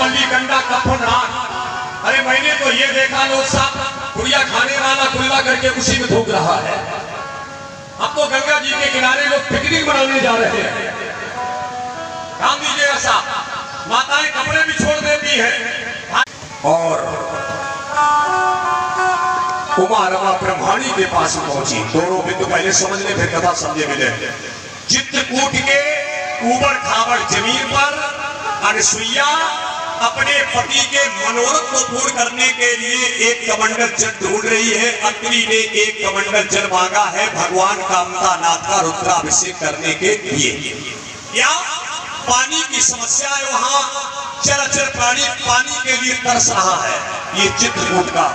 बांसवली गंगा कफन रात। अरे मैंने तो ये देखा लोग साहब गुड़िया खाने वाला गुल्ला करके उसी में थूक रहा है। अब तो गंगा जी के किनारे लोग पिकनिक मनाने जा रहे हैं। ध्यान दीजिएगा साहब, माताएं कपड़े भी छोड़ देती है। और उमा रमा ब्रह्माणी के पास पहुंची। दोनों बिंदु पहले समझ ले फिर कथा समझे मिले। चित्रकूट के ऊबड़ खाबड़ जमीन पर अनसुईया अपने पति के मनोरथ को पूर्ण करने के लिए एक कमंडल जल ढूंढ रही है। अत्रि ने एक कमंडल जल मांगा है भगवान कामतानाथ का रुद्राभिषेक करने के लिए। या पानी की समस्या है, वहां चराचर प्राणी पानी के लिए तरस रहा है। ये चित्रकूट का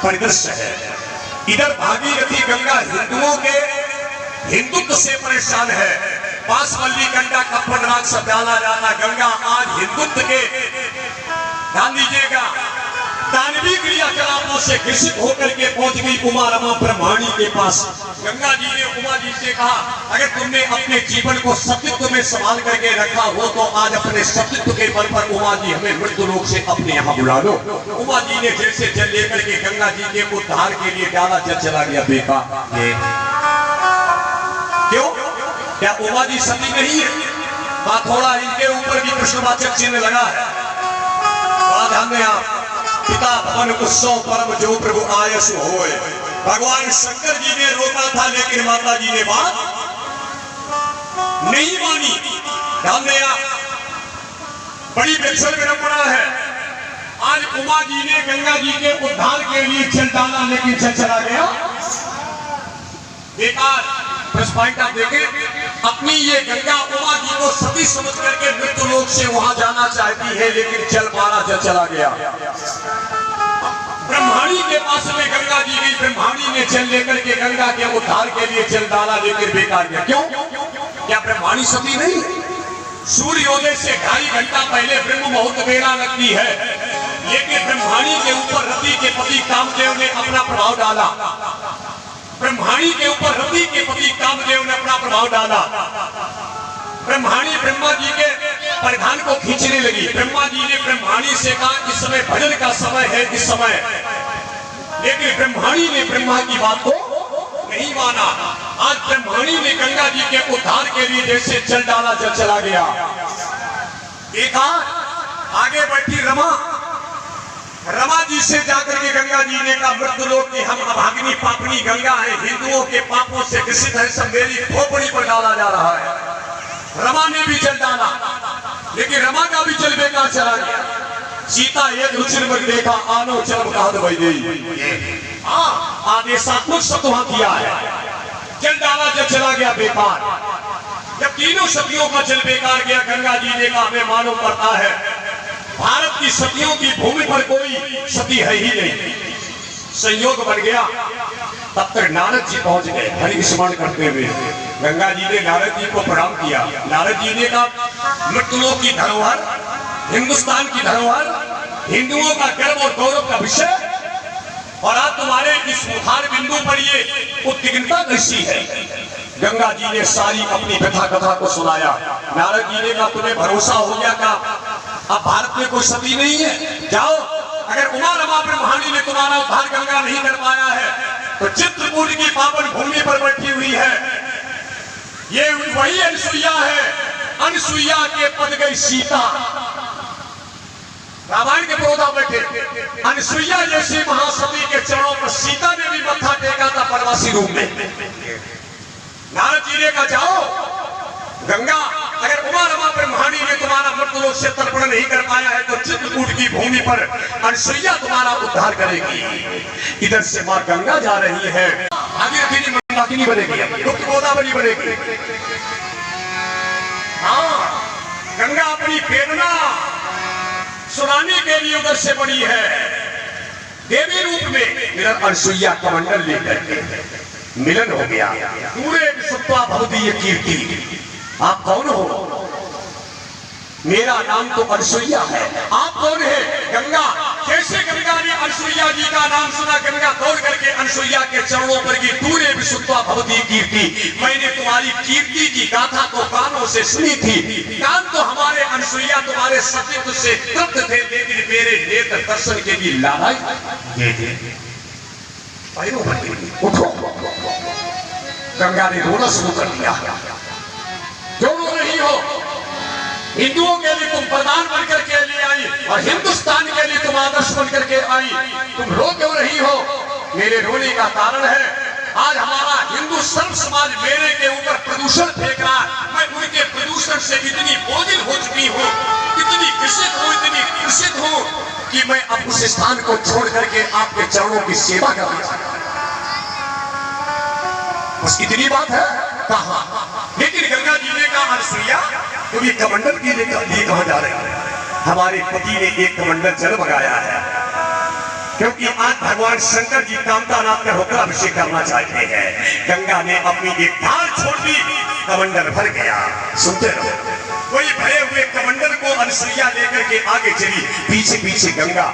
परिदृश्य है। इधर भागीरथी गंगा हिंदुत्व से परेशान है। बांसवली गंगा कफन रात से डाला जाता गंगा आज हिंदुत्व के, ध्यान दीजिएगा, दानवीय क्रियाकलापों से घृषित होकर के पहुंच गई उमा रमा ब्रह्माणी के पास। गंगा जी ने उमा जी से कहा, अगर तुमने अपने जीवन को सत्यत्व में संभाल करके रखा हो तो आज अपने सत्यत्व के बल पर उमा जी हमें मृत्यु लोक से अपने यहाँ बुला लो। उमा जी ने जैसे जल लेकर के गंगा जी के उद्धार के लिए डाला, जल चला गया बेका। क्यों? क्या उमा जी सती नहीं है? हाँ, थोड़ा इनके ऊपर भी प्रश्नवाचक चिन्ह लगा है। ध्यान दें आप, पिता भवन उत्सव परम जो प्रभु आयस होए। भगवान शंकर जी ने रोका था लेकिन माता जी ने बात नहीं मानी। ध्यान दें आप, बड़ी विलक्षण विडंबना है। आज उमा जी ने गंगा जी के उद्धार के लिए जल डाला लेकिन जल चला गया बेकार। प्लस पॉइंट आप देखें, अपनी ये गंगा उमा जी को सती समझ करके मृत्यु लोक से वहां जाना चाहती है लेकिन जल मारा, जल चला गया। ब्रह्माणी के पास में गंगा जी गई, ब्रह्माणी ने जल लेकर के गंगा के उद्धार के लिए जल डाला लेकिन बेकार गया। क्यों? क्या ब्रह्माणी सती नहीं? सूर्योदय से 2.5 घंटा पहले ब्रह्म मुहूर्त बेला लगती है लेकिन ब्रह्माणी के ऊपर रति के पति कामदेव ने अपना प्रभाव डाला। ब्रह्माणी के ऊपर रति के पति कामदेव ने अपना प्रभाव डाला। ब्रह्माणी ब्रह्मा जी के परिधान को खींचने लगी। ब्रह्मा जी ने ब्रह्माणी से कहा, इस समय भजन का समय है, इस समय, लेकिन ब्रह्माणी ने ब्रह्मा की बात को नहीं माना। आज ब्रह्माणी ने गंगा जी के उद्धार के लिए जैसे जल डाला, जल चला गया। देखा आगे बैठी रमा, रमा जी से जाकर के गंगा जी ने कहा, मृत्यु लोक की हम अभागिनी पापनी गंगा है, हिंदुओं के पापों से ग्रसित है, सब मेरी खोपड़ी पर डाला जा रहा है। रमा ने भी जल डाला लेकिन रमा का भी जल बेकार चला गया। सीता एक रुचिर में देखा, आनो जल कहा दवाई दे। आदेशात्मक शब्द वहां किया है। जल डाला, जल चला गया बेकार। जब तीनों सतियों का जल बेकार गया, गंगा जी ने कहा, हमें मालूम पड़ता है भारत की सतियों की भूमि पर कोई सती है ही नहीं। संयोग बन गया। तब तक नारद जी पहुंच गए हरि स्मरण करते हुए। गंगा जी ने नारद जी को प्रणाम किया। नारद जी ने कहा, मृत्युलोक की धरोहर, हिंदुस्तान की धरोहर, हिंदुओं का गर्व और गौरव का विषय, और आज तुम्हारे इस उद्धार बिंदु पर ये उद्विग्नता कैसी है? गंगा जी ने सारी अपनी कथा कथा को सुनाया। नारद जी ने कहा, तुम्हें भरोसा हो गया का अब भारत में कोई सती नहीं है? जाओ, अगर उमा रमा ब्रह्माणी ने तुम्हारा उद्धार गंगा नहीं कर पाया है तो चित्रकूट की पावन भूमि पर बैठी हुई है ये वही अनसुईया है। अनसुईया के पद गई सीता। रामायण के प्रोधा बैठे अनसुईया जैसी महासती के चरणों पर सीता ने भी मत्था टेका था परवासी रूप में। नारद जी ने कहा, जाओ गंगा, अगर उमा रमा ब्रह्माणी ने तुम्हारा मृत्यु लोक से तर्पण नहीं कर पाया है तो चित्रकूट की भूमि पर अनसुईया तुम्हारा उद्धार करेगी। इधर से मां गंगा जा रही है, भागीरथी मंदाकिनी बनेगी, गुप्त गोदावरी बनेगी। हाँ, गंगा अपनी वेदना सुनाने के लिए उधर से बड़ी है देवी रूप में। इधर अनसुईया कमंडल लेकर के मिलन हो गया। पूरे विश्वत्वा भवदीय कीर्ति। आप कौन हो? मेरा नाम तो अनसुईया है। आप कौन है? गंगा। कैसे गंगा ने अनसुईया जी का नाम सुना, गंगा दौड़ करके अनसुईया के चरणों पर की, तूने भी सुनता भवती कीर्ति, मैंने तुम्हारी कीर्ति की गाथा तो कानों से सुनी थी, कान तो हमारे अनसुईया तुम्हारे सतीत्व से तृप्त थे, लेकिन मेरे नेत्र दर्शन के भी लालच ये थे। उठो, गंगा ने रोना शुरू कर दिया। क्यों रो रही हो? हिंदुओं के लिए तुम प्रधान बनकर के लिए आई और हिंदुस्तान के लिए तुम आदर्श बनकर के आई, तुम रो क्यों रही हो? मेरे रोने का कारण है आज हमारा हिंदू सर्व समाज मेरे के ऊपर प्रदूषण फेंक रहा है। मैं उनके प्रदूषण से इतनी बोझिल हो चुकी हूँ, इतनी कृषित हूँ कि मैं अब उस स्थान को छोड़ करके आपके चरणों की सेवा करना चाहता हूँ। बस इतनी बात है। कहा लेकिन गंगा जी ने कहा अनसुईया तुम ये कमंडल के लिए कहां जा रहे हो? हमारे पति ने एक कमंडल जल मंगाया है, क्योंकि आज भगवान शंकर जी कामतानाथ का रुद्राभिषेक करना चाहते हैं। गंगा ने अपनी एक धार छोड़ दी, कमंडल भर गया। सुनते रहो, वही भरे हुए कमंडल को अनसुईया लेकर के आगे चली, पीछे पीछे गंगा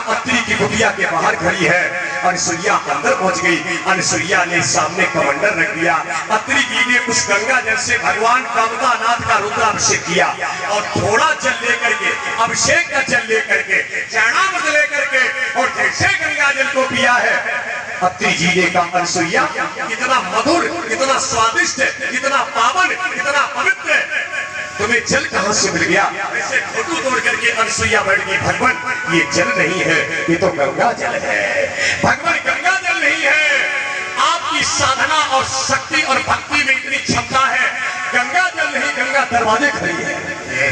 अत्रि की कुटिया के बाहर खड़ी है। अनसुईया अंदर पहुंच गई, अनसुईया ने सामने कमंडल रख दिया। अत्रि जी ने उस गंगा जल से भगवान कामतानाथ का रुद्राभिषेक किया और थोड़ा जल लेकर के, अभिषेक का जल लेकर के, चरणामृत लेकर के और जैसे गंगा जल को पिया है, अत्रि जी ने कहा अनसुईया कितना मधुर, कितना स्वादिष्ट, कितना पावन, कितना पवित्र, तुम्हें जल कहां से मिल गया? ऐसे फोटो तोड़ करके अनसुईया बैठ गई, भगवान ये जल नहीं है, ये तो गंगा जल है। भगवान गंगा जल नहीं है, आपकी साधना और शक्ति और भक्ति में इतनी क्षमता है, गंगा जल नहीं, गंगा दरवाजे खड़ी है।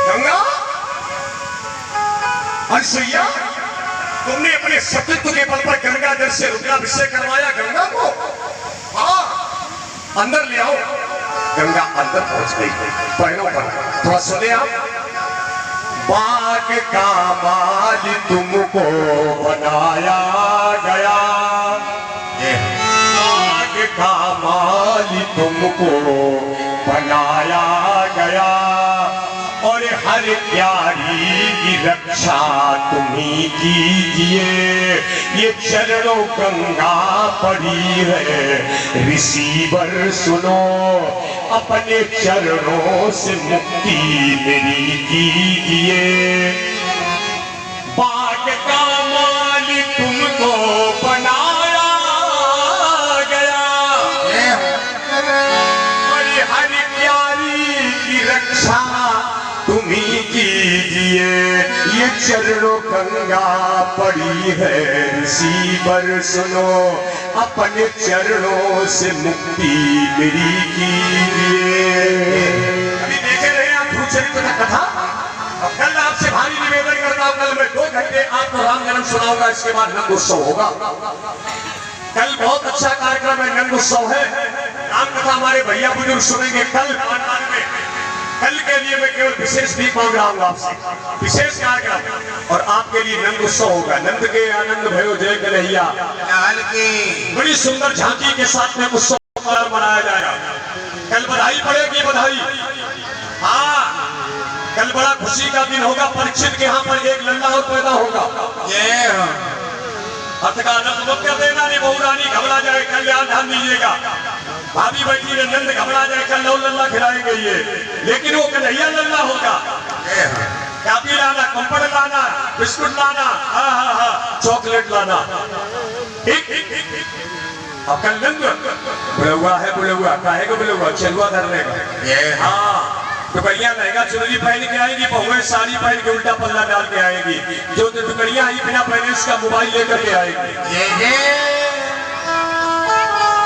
गंगा अनसुईया तुमने अपने सतीत्व के बल पर गंगा जल से रुद्राभिषेक करवाया गंगा को, हाँ अंदर ले आओ। गंगा अंदर पहुंच गई, पैरों पर थोड़ा सुने आप। बाग का माली तुमको बनाया गया, बाग का माली तुमको बनाया गया और हर प्यारी की रक्षा तुम्ही कीजिए। ये चरणों गंगा पड़ी है, रिसीवर सुनो, अपने चरणों से मुक्ति मेरी कीजिए। बाग का माली तुमको बनाया गया और हर प्यारी की रक्षा तुम्ही कीजिए। ये चरणों गंगा पड़ी है, रिसीवर सुनो, अपने चरणों से मुक्ति मेरी कीजिए। अभी देखे रहे आप भूचरित्र का कथा, और कल आपसे भारी निवेदन करता हूँ, कल मैं 2 घंटे आपको राम जन्म सुनाऊंगा, इसके बाद नंद उत्सव होगा। कल बहुत अच्छा कार्यक्रम है, नंद उत्सव है, राम कथा हमारे भैया बुजुर्ग सुनेंगे कल। कल के लिए मैं केवल विशेष भीख मांग रहा हूँ आपसे, विशेष कार्यक्रम, और आपके लिए नंद उत्सव होगा। नंद के आनंद भयो जय कन्हैया लाल की बड़ी सुंदर झांकी के साथ में उत्सव मनाया जाएगा। कल बधाई पड़ेगी, बधाई। हाँ कल बड़ा खुशी का दिन होगा, परीक्षित के यहाँ पर एक लल्ला और पैदा होगा। अर्थ का आनंद मत कर देना, नहीं बहू रानी घबरा जाए, कल्याण ध्यान दीजिएगा। भाभी बैठी है, नंद घबरा जाए, कल नौ लल्ला खिलाएंगे ये, लेकिन वो कन्हैया लल्ला होगा। कापी लाना, कंपड़ लाना, बिस्कुट लाना, हाँ हाँ हाँ, चॉकलेट लाना। अब कल नंद बुलौआ है, बुलौआ काहे को बुलौआ, चलुआ धरने का। हाँ टुकड़ियां लहंगा चुनरी पहन के आएगी, बहुएं साड़ी पहन के उल्टा पल्ला डाल के आएगी, जो टुकड़ियां आई बिना पहले इसका मोबाइल लेकर के आएगी,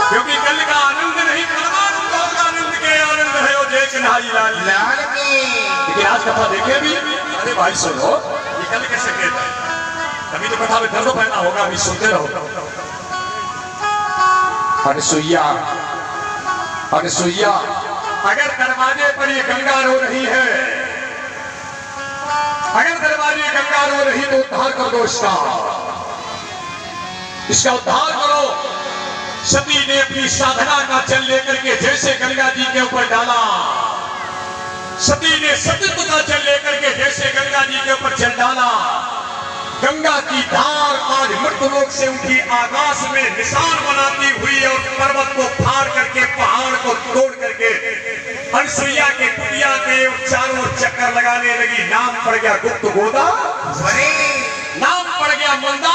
क्योंकि कल का आनंद नहीं, आनंद के आनंद है वो जय कन्हैया लाल की। लेकिन आज कथा देखे भी, अरे भाई सुनो, ये कल कैसे कहता है, अभी तो कथा में दर्द पैदा होगा, अभी सुनते रहो। अनसुईया, अनसुईया अगर दरवाजे पर ये गंगा रो रही है, अगर दरवाजे गंगा रो रही तो उद्धार कर दो इसका उद्धार करो। सती ने अपनी साधना का जल लेकर के जैसे गंगा जी के ऊपर डाला, सती ने सतीत्व का जल लेकर के जैसे गंगा जी के ऊपर जल डाला, गंगा की धार आज मृतलोक से उठी आकाश में निशान बनाती हुई और पर्वत को फाड़ करके पहाड़ को तोड़ करके अनसुईया के कुटिया के चारों चक्कर लगाने लगी। नाम पड़ गया गुप्त गोदा, नाम पड़ गया मंदा।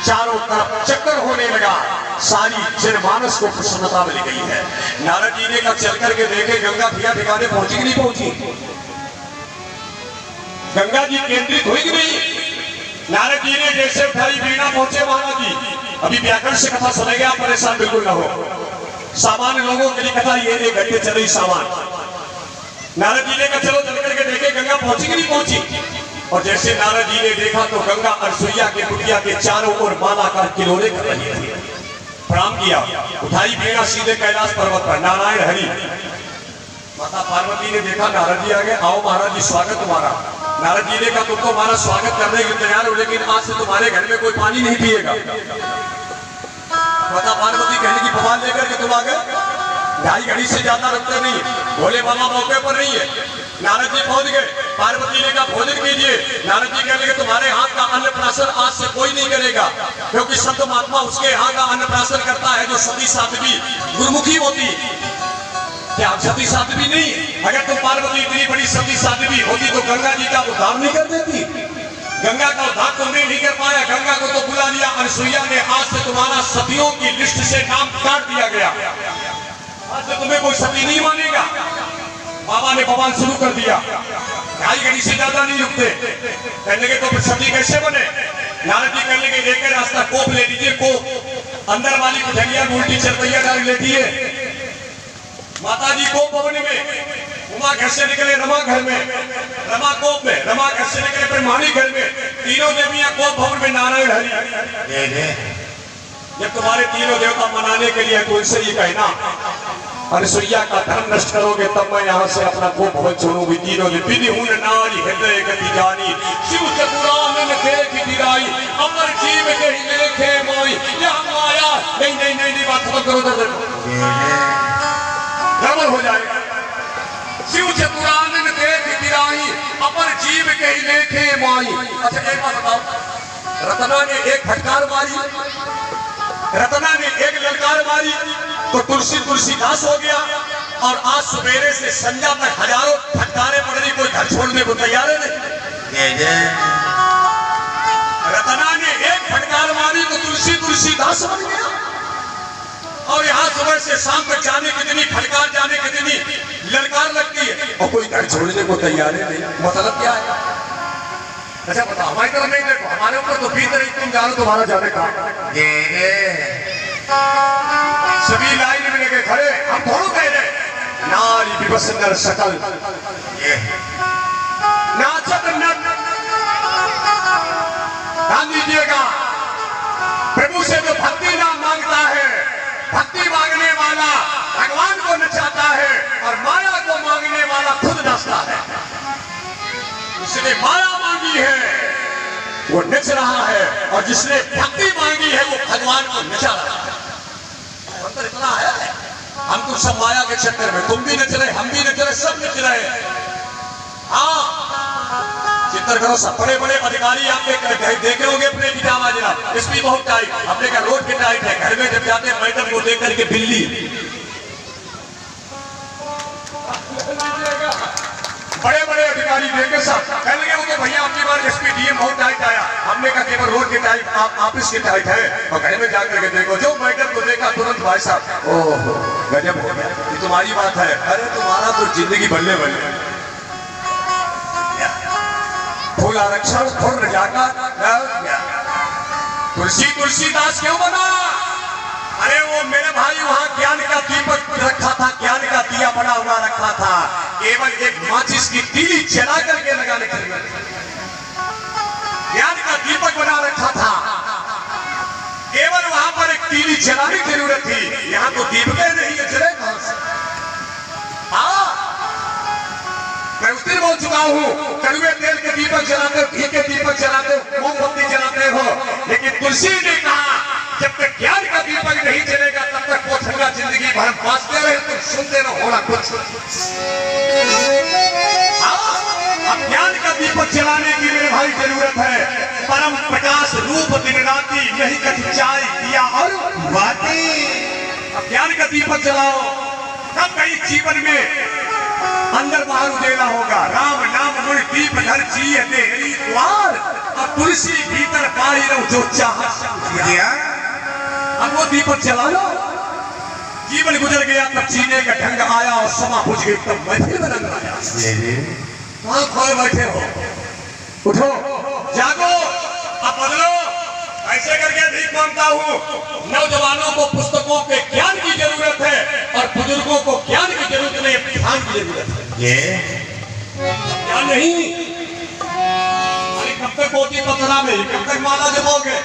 चारों तरफ चक्कर होने लगा, सारी जनमानस को प्रसन्नता मिल गई है। नारद जी ने कहा चल करके देखे गंगा भैया ठिकाने पहुंची कि नहीं पहुंची, गंगा जी केंद्रित हुई कि नहीं। नारद जी ने जैसे उठाई वीणा पहुंचे महाराज जी। अभी व्याकरण से कथा सुनेंगे, आप परेशान बिल्कुल ना हो। सामान्य लोगों के लिए कथा ये 1 घंटे चल रही सामान। नारद जी ने कहा चलो चल करके देखे गंगा पहुंची कि नहीं पहुंची। और जैसे नारद जी ने देखा तो गंगा अनसुईया के कुटिया के चारों ओर मालाकार किलोरे कर रही थी। प्रणाम किया, उठाई वीणा सीधे कैलाश पर्वत पर। नारायण हरि। माता पार्वती ने देखा नारद जी आ गए, आओ महाराज जी स्वागत तुम्हारा। नारद जी ने कहा तुम तो हमारा स्वागत करने के तैयार हो, लेकिन आज से तुम्हारे घर में कोई पानी नहीं पिएगा। माता पार्वती कहने की बवाल लेकर के तुम आ गए, 2.5 घड़ी से ज्यादा रुकते नहीं, भोले बाबा मौके पर नहीं है। नारद जी पहुंच गए, पार्वती ने कहा भोजन कीजिए। नारद जी कहने लगे तुम्हारे हाथ का अन्नप्राशन आज से कोई नहीं करेगा, क्योंकि संत महात्मा उसके हाथ का अन्नप्राशन करता है जो सती साध्वी गुरुमुखी होती। क्या आप सती साध्वी नहीं? अगर तुम पार्वती इतनी बड़ी सती साध्वी होती तो गंगा जी का उद्धार नहीं कर देती। गंगा का उद्धार तुमने नहीं कर पाया, गंगा को तो बुला लिया अनसुईया ने। आज से तुम्हारा सतियों की लिस्ट से नाम काट दिया गया, आज से तुम्हें कोई सती नहीं मानेगा। बाबा ने बवाल शुरू कर दिया, 2.5 घड़ी से ज्यादा नहीं रुकते। कहने के तो फिर सती कैसे बने। नारद जी कहने के लेकर रास्ता कोप ले लीजिए, कोप अंदर वाली कुठलिया उल्टी चरपैया डाल लेती है। माता जी कोप भवन में, उमा घर से निकले रमा घर में, रमा कोप में, रमा घर से निकले ब्रह्माणी घर में, तीनों देवियां कोप भवन में। नारायण हरि। जब तुम्हारे तीनों देवता मनाने के लिए तो इनसे ये कहना अनसुईया का धर्म नष्ट करोगे तब मैं यहाँ से अपना कोप भवन छोड़ूंगी। तीनों ने विधि हुन नारी हृदय गति जानी, शिव चतुरानन देख दिराई, अमर जीव कही लेखे मोई। यह माया नहीं नहीं नहीं नहीं, बात खत्म करो, गड़बड़ हो जाएगा। शिव चतुरानन देख दिराई, अमर जीव कही लेखे मोई। अच्छा एक बात बताओ, रतना ने एक फटकार मारी, रतना ने एक ललकार मारी तो तुलसीदास हो गया। और आज सवेरे से संध्या तक हजारों फटकारे पड़ रही, कोई घर छोड़ने को तैयार है नहीं। रतना ने एक फटकार मारी तो तुलसीदास बन गया। और यहाँ सुबह से शाम तक जाने कितनी फटकार, जाने कितनी ललकार लगती है, और कोई घर छोड़ने को तैयार है नहीं। मतलब क्या है? अच्छा बताओ, हमारी तरफ नहीं देखो, हमारे ऊपर तो बीत रही, तुम जानो तुम्हारा जाने का। सभी लाइन में लगे खड़े, हम थोड़ो कह रहे नारी विवश नर सकल नाचत नट। ध्यान दीजिएगा, प्रभु से जो भक्ति नाम मांगता है, भक्ति मांगने वाला भगवान को नचाता है, और माया को मांगने वाला खुद नाचता है। जिसने माया मांगी है वो नच रहा है, और जिसने भक्ति मांगी है वो भगवान को नचा रहा है। अंतर इतना है, हम तो सब माया के चक्कर में, तुम भी नच रहे, हम भी नच रहे, सब नच रहे। हाँ, चिंतन करो, सब बड़े बड़े अधिकारी आपने देखे होंगे अपने पितामा जनाब, एसपी बहुत टाइट, अपने का रोड के टाइट है, घर में जब जाते हैं मैडम को देख करके बिल्ली। बड़े बड़े अधिकारी देखे सब कहने लगे, वो तो भैया आपकी बार एसपी डीएम बहुत टाइट आया। हमने कहा केवल रोड के टाइट, आप ऑफिस के टाइट है, और घर में जाकर के देखो। जो मैडम को देखा तुरंत भाई साहब, ओह गजब हो गया, ये तुम्हारी बात है। अरे तुम्हारा तो जिंदगी बल्ले बल्ले। फूल आरक्षण फुर जाकर तुलसीदास क्यों बना? अरे वो मेरे भाई वहां ज्ञान का दीपक रखा था, ज्ञान का दिया बना हुआ रखा था, केवल एक माचिस की तीली जला करके लगाने के लिए ज्ञान का दीपक बना रखा था। केवल वहां पर एक तीली जलाने की जरूरत थी, यहाँ तो दीपकें नहीं है, जले कहां से? मैं उस दिन बोल चुका हूँ, कड़वे तेल के दीपक जलाते हो, घी के दीपक जलाते हो, मोमबत्ती जलाते हो, लेकिन तुलसी ने कहा जब तक ज्ञान का दीपक नहीं जलेगा तब तक पोथंगा जिंदगी भर बांचते रहे, तुम सुनते रहो ना कुछ। अब ज्ञान का दीपक जलाने के लिए भाई तुम्हारी जरूरत है। परम प्रकाश रूप दिन राति, यही कथि चाय दिया और बाती। अब ज्ञान का दीपक जलाओ, तब कहीं जीवन में अंदर बाहर उजेला होगा। राम नाम गुण दीप घर जिये देहरी द्वार, अब तुलसी भीतर पाई रहो जो चाह। अब वो दीपक जला लो। जीवन गुजर गया तब जीने का ढंग आया, और समा बुझ गई तब महफिल में रंग आया। कहाँ खोए बैठे हो, उठो जागो, अब बदलो। ऐसे करके भीख मांगता हूँ। नौजवानों को पुस्तकों के ज्ञान की जरूरत है, और बुजुर्गों को ज्ञान की जरूरत नहीं, ध्यान की जरूरत है। ज्ञान नहीं, अरे कब तक पोती पतना में, कब तक माला जपोगे,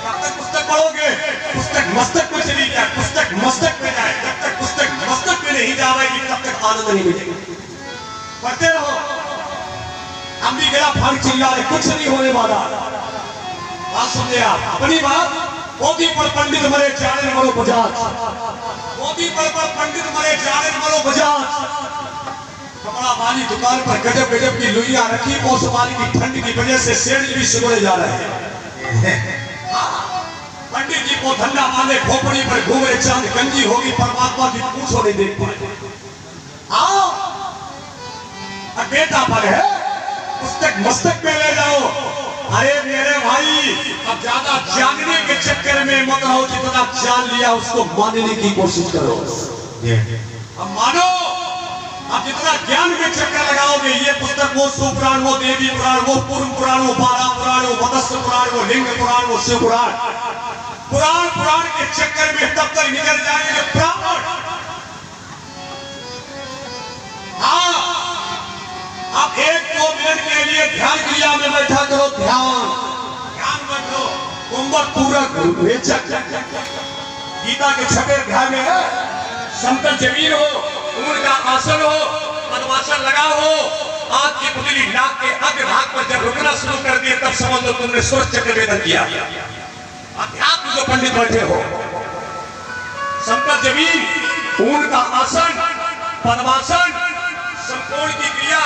कब तक पुस्तक पढ़ोगे। पुस्तक मस्तक में चली जाए, पुस्तक मस्तक में जाए, जब तक पुस्तक मस्तक में नहीं जाएगी तब तक आनंद नहीं मिलेगा। पढ़ते रहो। हम भी गया भाग चिल्ला रहे, कुछ नहीं होने वाला। बात समझे आप अपनी बात। मोदी पर पंडित मरे जाने मरो बजाज, मोदी पर पंडित मरे जाने मरो बजाज। कपड़ा वाली दुकान पर गजब गजब की लुइया रखी, ओस वाली की ठंड की वजह से सेठ भी सुबह जा रहे हैं। पंडित जी को धंधा वाले खोपड़ी पर घूमे, चांद गंजी होगी, परमात्मा की पूछो नहीं देख पाए। आओ बेटा पर है, पुस्तक मस्तक में ले जाओ। अरे मेरे भाई, अब ज्यादा जानने के चक्कर में मत रहो, जितना जान लिया उसको मानने की कोशिश करो। अब मानो, अब जितना ज्ञान के चक्कर लगाओगे, ये पुस्तक वो सुपुराण, वो देवी पुराण, वो पूर्व पुराण, वो बारह पुराण, वो मत्स्य पुराण, वो लिंग पुराण, वो शिव पुराण, पुराण के चक्कर में तब तक निकल जाएंगे ब्राह्मण। हाँ, अब 1-2 मिनट के लिए ध्यान क्रिया में बैठा करो। ध्यान मत लो, कुंभक पूरक वेचक। गीता के 6वें अध्याय में है, समतल जमीन हो, ऊन का आसन हो, पद्मासन लगा हो, आंख की पुतली नाक के अग्र भाग पर जब रुकना शुरू कर दिए तब समझ लो तुमने स्वर्ग चक्र वेदन किया। अध्यात्म जो पंडित बैठे हो, समतल जमीन, ऊन का आसन, पद्मासन, संपूर्ण की क्रिया,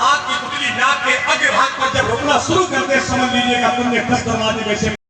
आंख की पुतली नाक के अग्र भाग पर जब रुकना शुरू कर दे समझ लीजिएगा तुमने 10 दरवाजे में से